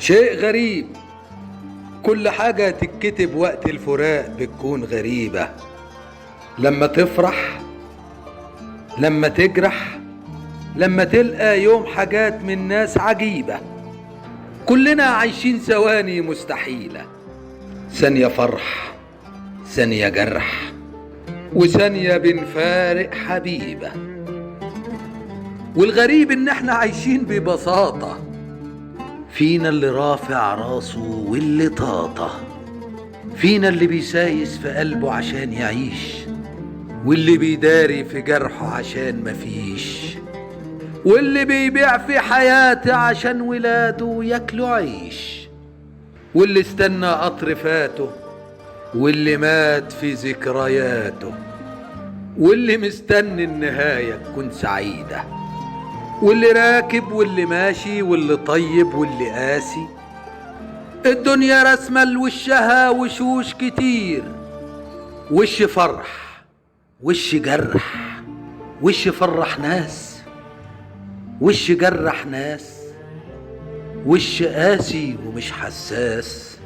شيء غريب، كل حاجة تتكتب وقت الفراق بتكون غريبة. لما تفرح، لما تجرح، لما تلقى يوم حاجات من ناس عجيبة. كلنا عايشين ثواني مستحيلة، ثانية فرح، ثانية جرح، وثانية بنفارق حبيبة. والغريب ان احنا عايشين ببساطة، فينا اللي رافع راسه واللي طاطة، فينا اللي بيسايس في قلبه عشان يعيش، واللي بيداري في جرحه عشان مفيش، واللي بيبيع في حياته عشان ولاده ياكلوا عيش، واللي استنى قطر فاته، واللي مات في ذكرياته، واللي مستني النهاية تكون سعيدة، واللي راكب واللي ماشي، واللي طيب واللي قاسي. الدنيا رسمة لوشها وشوش كتير، وش فرح، وش جرح، وش فرح ناس، وش جرح ناس، وش قاسي ومش حساس،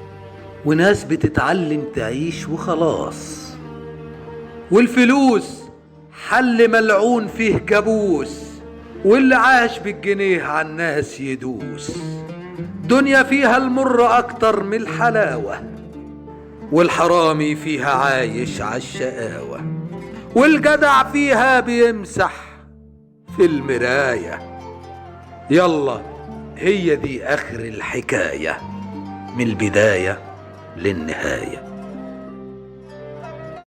وناس بتتعلم تعيش وخلاص. والفلوس حل ملعون فيه كابوس، واللي عاش بالجنيه عالناس يدوس. دنيا فيها المر اكتر من الحلاوة، والحرامي فيها عايش عالشقاوة، والجدع فيها بيمسح في المراية. يلا هي دي اخر الحكاية، من البداية للنهاية.